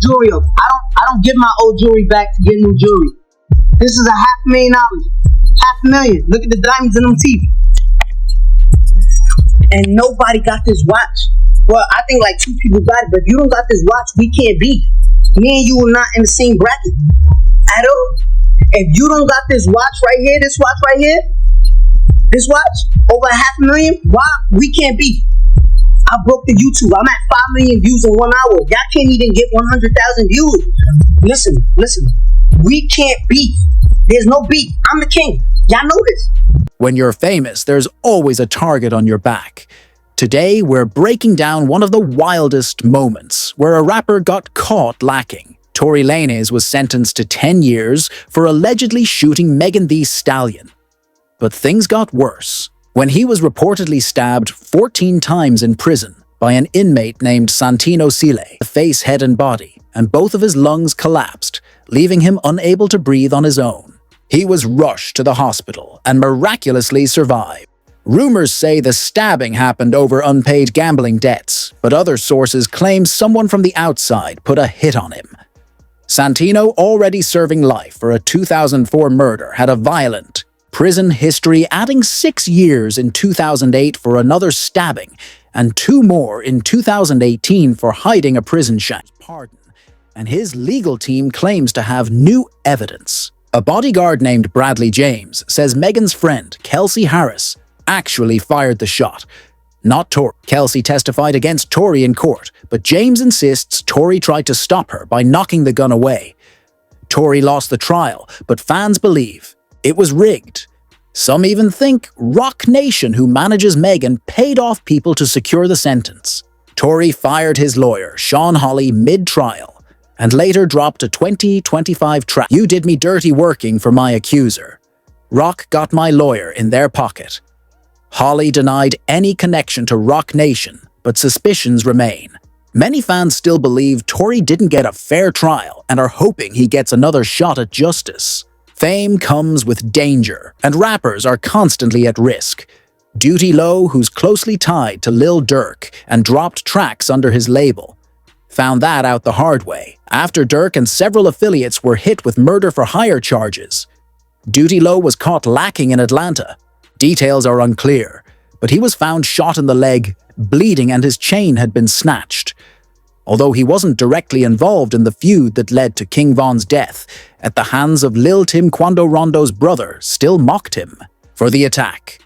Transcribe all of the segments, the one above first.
jewelry up. I don't give my old jewelry back to get new jewelry. This is a $500,000. $500,000. Look at the diamonds in them teeth. And nobody got this watch. Well, I think like 2 people got it, but if you don't got this watch, we can't be. Me and you are not in the same bracket at all. If you don't got this watch right here, this watch right here, this watch, over $500,000, why we can't be? I broke the YouTube. I'm at 5 million views in 1 hour. Y'all can't even get 100,000 views. Listen. We can't beat. There's no beat. I'm the king. Y'all know this. When you're famous, there's always a target on your back. Today, we're breaking down one of the wildest moments where a rapper got caught lacking. Tory Lanez was sentenced to 10 years for allegedly shooting Megan Thee Stallion. But things got worse when he was reportedly stabbed 14 times in prison by an inmate named Santino Sile, the face, head, and body, and both of his lungs collapsed, leaving him unable to breathe on his own. He was rushed to the hospital and miraculously survived. Rumors say the stabbing happened over unpaid gambling debts, but other sources claim someone from the outside put a hit on him. Santino, already serving life for a 2004 murder, had a violent prison history, adding 6 years in 2008 for another stabbing and 2 more in 2018 for hiding a prison pardon. And his legal team claims to have new evidence. A bodyguard named Bradley James says Megan's friend, Kelsey Harris, actually fired the shot, not Tory. Kelsey testified against Tory in court, but James insists Tory tried to stop her by knocking the gun away. Tory lost the trial, but fans believe it was rigged. Some even think Roc Nation, who manages Megan, paid off people to secure the sentence. Tory fired his lawyer, Sean Hawley, mid-trial, and later dropped a 2025 track. "You did me dirty working for my accuser. Roc got my lawyer in their pocket." Hawley denied any connection to Roc Nation, but suspicions remain. Many fans still believe Tory didn't get a fair trial and are hoping he gets another shot at justice. Fame comes with danger, and rappers are constantly at risk. Duty Low, who's closely tied to Lil Durk and dropped tracks under his label, found that out the hard way after Durk and several affiliates were hit with murder-for-hire charges. Duty Low was caught lacking in Atlanta. Details are unclear, but he was found shot in the leg, bleeding, and his chain had been snatched. Although he wasn't directly involved in the feud that led to King Von's death at the hands of Lil Tim Quando Rondo's brother, still mocked him for the attack.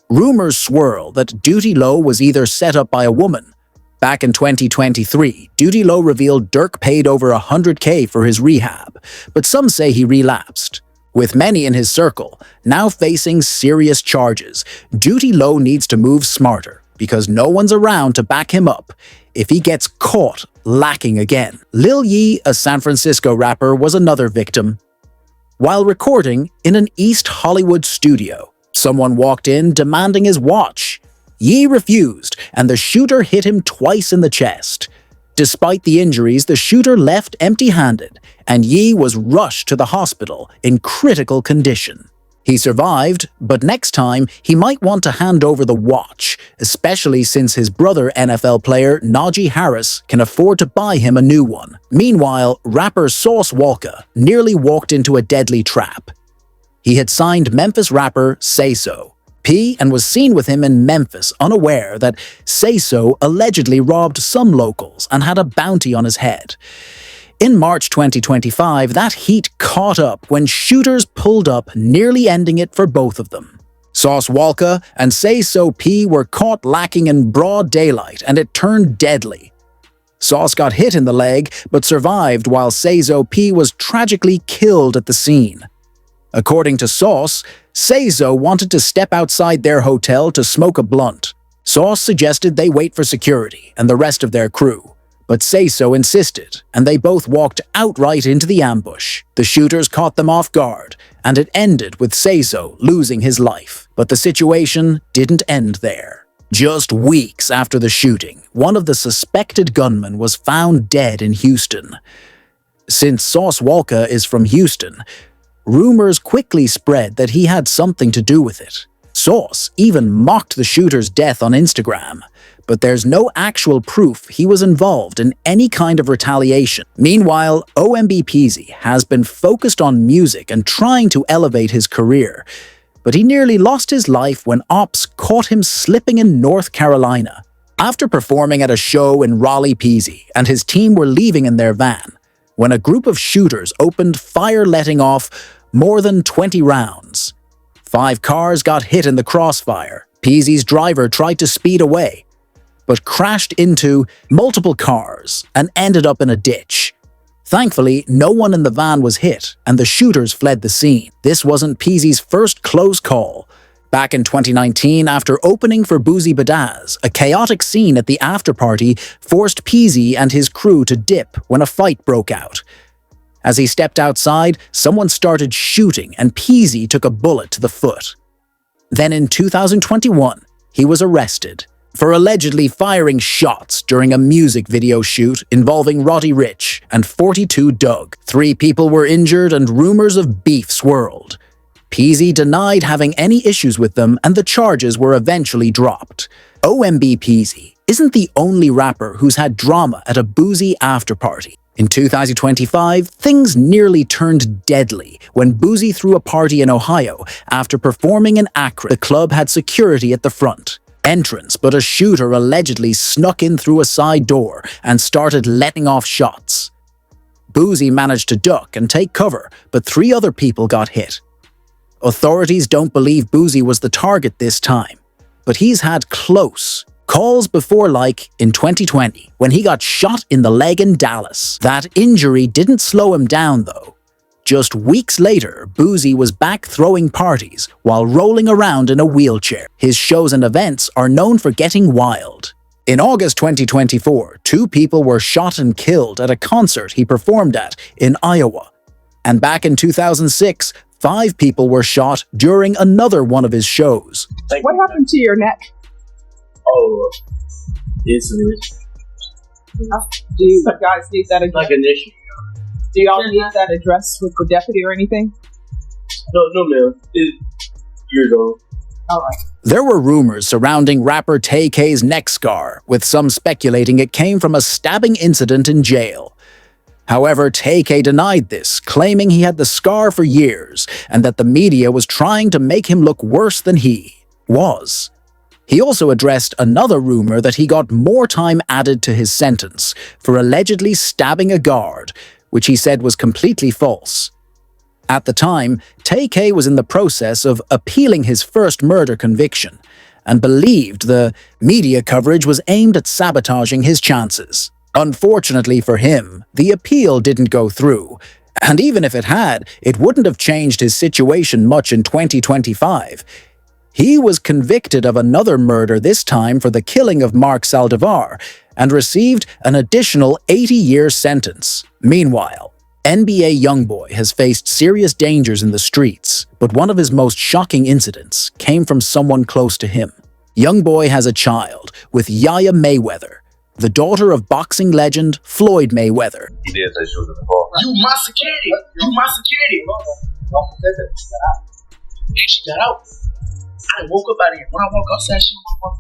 Rumors swirl that Duty Low was either set up by a woman. Back in 2023, Duty Low revealed Durk paid over $100K for his rehab, but some say he relapsed. With many in his circle now facing serious charges, Duty Low needs to move smarter because no one's around to back him up if he gets caught lacking again. Lil Yee, a San Francisco rapper, was another victim. While recording in an East Hollywood studio, someone walked in demanding his watch. Yee refused, and the shooter hit him twice in the chest. Despite the injuries, the shooter left empty-handed, and Yee was rushed to the hospital in critical condition. He survived, but next time he might want to hand over the watch, especially since his brother NFL player Najee Harris can afford to buy him a new one. Meanwhile, rapper Sauce Walka nearly walked into a deadly trap. He had signed Memphis rapper Say So P and was seen with him in Memphis, unaware that Say So allegedly robbed some locals and had a bounty on his head. In March 2025, that heat caught up when shooters pulled up, nearly ending it for both of them. Sauce Walka and Say So P were caught lacking in broad daylight, and it turned deadly. Sauce got hit in the leg, but survived while Say So P was tragically killed at the scene. According to Sauce, Say So wanted to step outside their hotel to smoke a blunt. Sauce suggested they wait for security and the rest of their crew, but Say So insisted, and they both walked outright into the ambush. The shooters caught them off guard, and it ended with Say So losing his life. But the situation didn't end there. Just weeks after the shooting, one of the suspected gunmen was found dead in Houston. Since Sauce Walka is from Houston, rumors quickly spread that he had something to do with it. Sauce even mocked the shooter's death on Instagram, but there's no actual proof he was involved in any kind of retaliation. Meanwhile, OMB Peasy has been focused on music and trying to elevate his career, but he nearly lost his life when ops caught him slipping in North Carolina. After performing at a show in Raleigh, Peasy and his team were leaving in their van, when a group of shooters opened fire, letting off more than 20 rounds. 5 cars got hit in the crossfire. Peasy's driver tried to speed away, but crashed into multiple cars and ended up in a ditch. Thankfully, no one in the van was hit, and the shooters fled the scene. This wasn't Peasy's first close call. Back in 2019, after opening for Boozy Badazz, a chaotic scene at the after-party forced Peasy and his crew to dip when a fight broke out. As he stepped outside, someone started shooting and Peasy took a bullet to the foot. Then in 2021, he was arrested for allegedly firing shots during a music video shoot involving Roddy Ricch and 42 Doug. 3 people were injured and rumors of beef swirled. Peasy denied having any issues with them and the charges were eventually dropped. OMB Peasy isn't the only rapper who's had drama at a boozy after-party. In 2025, things nearly turned deadly when Boozy threw a party in Ohio after performing in Akron. The club had security at the front entrance, but a shooter allegedly snuck in through a side door and started letting off shots. Boozy managed to duck and take cover, but 3 other people got hit. Authorities don't believe Boozy was the target this time, but he's had close calls before, like in 2020, when he got shot in the leg in Dallas. That injury didn't slow him down, though. Just weeks later, Boozy was back throwing parties while rolling around in a wheelchair. His shows and events are known for getting wild. In August 2024, 2 people were shot and killed at a concert he performed at in Iowa. And back in 2006, 5 people were shot during another one of his shows. What happened to your neck? Oh, incident. Do you guys need that address? Like an issue. Do y'all need that address with the deputy or anything? No, ma'am. It's years old. All right. There were rumors surrounding rapper Tay-K's neck scar, with some speculating it came from a stabbing incident in jail. However, Tay-K denied this, claiming he had the scar for years and that the media was trying to make him look worse than he was. He also addressed another rumor that he got more time added to his sentence for allegedly stabbing a guard, which he said was completely false. At the time, Tay-K was in the process of appealing his first murder conviction and believed the media coverage was aimed at sabotaging his chances. Unfortunately for him, the appeal didn't go through, and even if it had, it wouldn't have changed his situation much in 2025. He was convicted of another murder, this time for the killing of Mark Saldivar, and received an additional 80-year sentence. Meanwhile, NBA Youngboy has faced serious dangers in the streets, but one of his most shocking incidents came from someone close to him. Youngboy has a child with Yaya Mayweather, the daughter of boxing legend Floyd Mayweather. He did say she was in the car. You my security. You my security. And she got out. I woke up out of here. When I woke up, I said, she was my